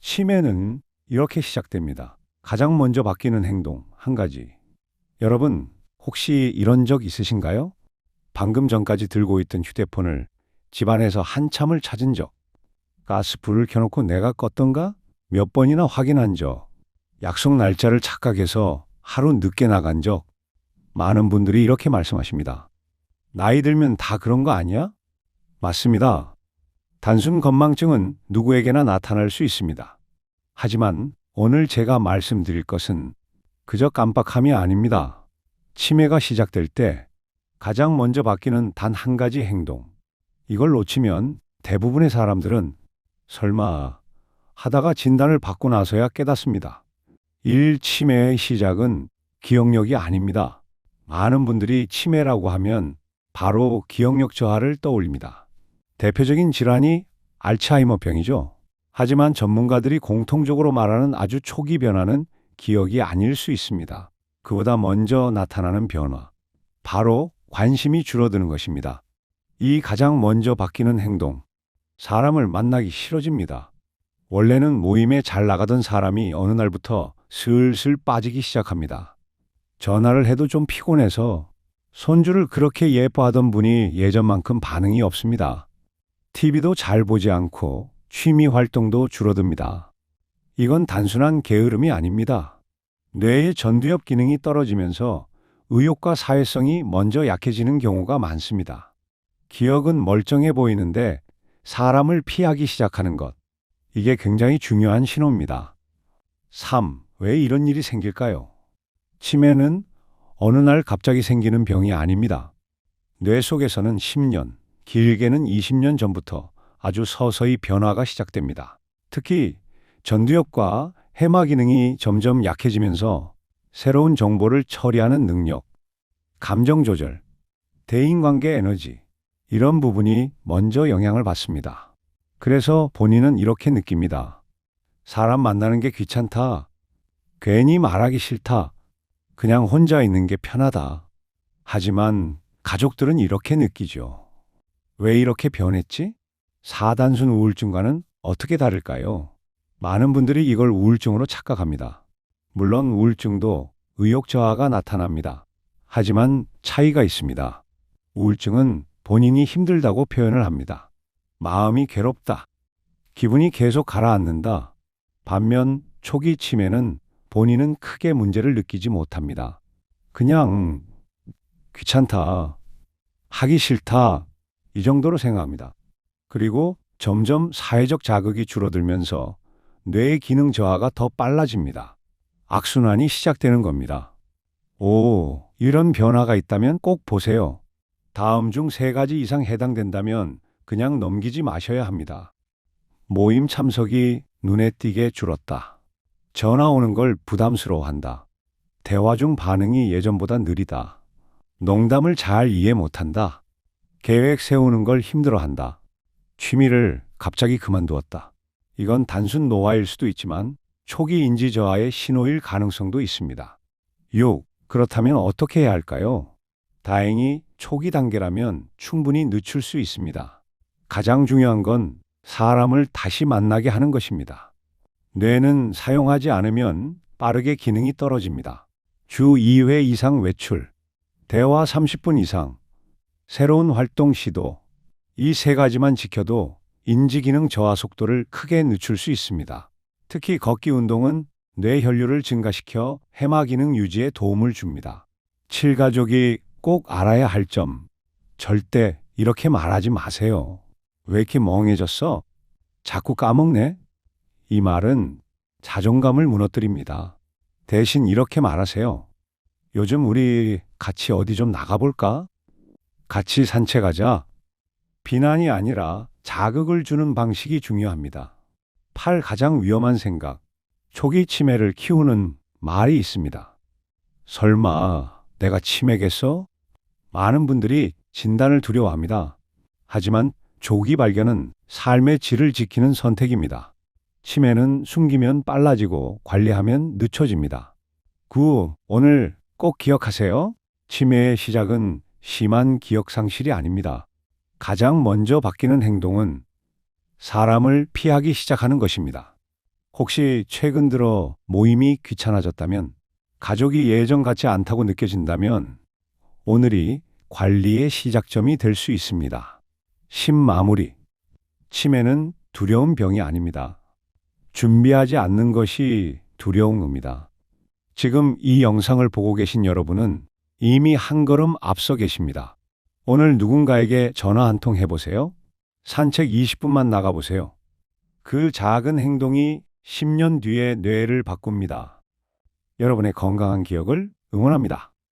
치매는 이렇게 시작됩니다. 가장 먼저 바뀌는 행동 한 가지. 여러분, 혹시 이런 적 있으신가요? 방금 전까지 들고 있던 휴대폰을 집안에서 한참을 찾은 적, 가스불을 켜놓고 내가 껐던가? 몇 번이나 확인한 적, 약속 날짜를 착각해서 하루 늦게 나간 적, 많은 분들이 이렇게 말씀하십니다. 나이 들면 다 그런 거 아니야? 맞습니다. 단순 건망증은 누구에게나 나타날 수 있습니다. 하지만 오늘 제가 말씀드릴 것은 그저 깜빡함이 아닙니다. 치매가 시작될 때 가장 먼저 바뀌는 단 한 가지 행동. 이걸 놓치면 대부분의 사람들은 설마 하다가 진단을 받고 나서야 깨닫습니다. 치매의 시작은 기억력이 아닙니다. 많은 분들이 치매라고 하면 바로 기억력 저하를 떠올립니다. 대표적인 질환이 알츠하이머병이죠. 하지만 전문가들이 공통적으로 말하는 아주 초기 변화는 기억이 아닐 수 있습니다. 그보다 먼저 나타나는 변화, 바로 관심이 줄어드는 것입니다. 이 가장 먼저 바뀌는 행동, 사람을 만나기 싫어집니다. 원래는 모임에 잘 나가던 사람이 어느 날부터 슬슬 빠지기 시작합니다. 전화를 해도 좀 피곤해서 손주를 그렇게 예뻐하던 분이 예전만큼 반응이 없습니다. TV도 잘 보지 않고 취미 활동도 줄어듭니다. 이건 단순한 게으름이 아닙니다. 뇌의 전두엽 기능이 떨어지면서 의욕과 사회성이 먼저 약해지는 경우가 많습니다. 기억은 멀쩡해 보이는데 사람을 피하기 시작하는 것. 이게 굉장히 중요한 신호입니다. 왜 이런 일이 생길까요? 치매는 어느 날 갑자기 생기는 병이 아닙니다. 뇌 속에서는 10년, 길게는 20년 전부터 아주 서서히 변화가 시작됩니다. 특히 전두엽과 해마 기능이 점점 약해지면서 새로운 정보를 처리하는 능력, 감정 조절, 대인관계 에너지, 이런 부분이 먼저 영향을 받습니다. 그래서 본인은 이렇게 느낍니다. 사람 만나는 게 귀찮다. 괜히 말하기 싫다. 그냥 혼자 있는 게 편하다. 하지만 가족들은 이렇게 느끼죠. 왜 이렇게 변했지? 4단순 우울증과는 어떻게 다를까요? 많은 분들이 이걸 우울증으로 착각합니다. 물론 우울증도 의욕 저하가 나타납니다. 하지만 차이가 있습니다. 우울증은 본인이 힘들다고 표현을 합니다. 마음이 괴롭다. 기분이 계속 가라앉는다. 반면 초기 치매는 본인은 크게 문제를 느끼지 못합니다. 그냥 귀찮다, 하기 싫다, 이 정도로 생각합니다. 그리고 점점 사회적 자극이 줄어들면서 뇌의 기능 저하가 더 빨라집니다. 악순환이 시작되는 겁니다. 이런 변화가 있다면 꼭 보세요. 다음 중 3가지 이상 해당된다면 그냥 넘기지 마셔야 합니다. 모임 참석이 눈에 띄게 줄었다. 전화 오는 걸 부담스러워한다. 대화 중 반응이 예전보다 느리다. 농담을 잘 이해 못한다. 계획 세우는 걸 힘들어한다. 취미를 갑자기 그만두었다. 이건 단순 노화일 수도 있지만 초기 인지 저하의 신호일 가능성도 있습니다. 그렇다면 어떻게 해야 할까요? 다행히 초기 단계라면 충분히 늦출 수 있습니다. 가장 중요한 건 사람을 다시 만나게 하는 것입니다. 뇌는 사용하지 않으면 빠르게 기능이 떨어집니다. 주 2회 이상 외출, 대화 30분 이상, 새로운 활동 시도, 이 3가지만 지켜도 인지기능 저하 속도를 크게 늦출 수 있습니다. 특히 걷기 운동은 뇌 혈류를 증가시켜 해마 기능 유지에 도움을 줍니다. 7가족이 꼭 알아야 할 점, 절대 이렇게 말하지 마세요. 왜 이렇게 멍해졌어? 자꾸 까먹네? 이 말은 자존감을 무너뜨립니다. 대신 이렇게 말하세요. 요즘 우리 같이 어디 좀 나가볼까? 같이 산책하자. 비난이 아니라 자극을 주는 방식이 중요합니다. 가장 위험한 생각, 초기 치매를 키우는 말이 있습니다. 설마 내가 치매겠어? 많은 분들이 진단을 두려워합니다. 하지만 조기 발견은 삶의 질을 지키는 선택입니다. 치매는 숨기면 빨라지고 관리하면 늦춰집니다. 오늘 꼭 기억하세요. 치매의 시작은 심한 기억 상실이 아닙니다. 가장 먼저 바뀌는 행동은 사람을 피하기 시작하는 것입니다. 혹시 최근 들어 모임이 귀찮아졌다면, 가족이 예전 같지 않다고 느껴진다면, 오늘이 관리의 시작점이 될 수 있습니다. 신마무리. 치매는 두려운 병이 아닙니다. 준비하지 않는 것이 두려운 겁니다. 지금 이 영상을 보고 계신 여러분은 이미 한 걸음 앞서 계십니다. 오늘 누군가에게 전화 한 통 해보세요. 산책 20분만 나가보세요. 그 작은 행동이 10년 뒤에 뇌를 바꿉니다. 여러분의 건강한 기억을 응원합니다.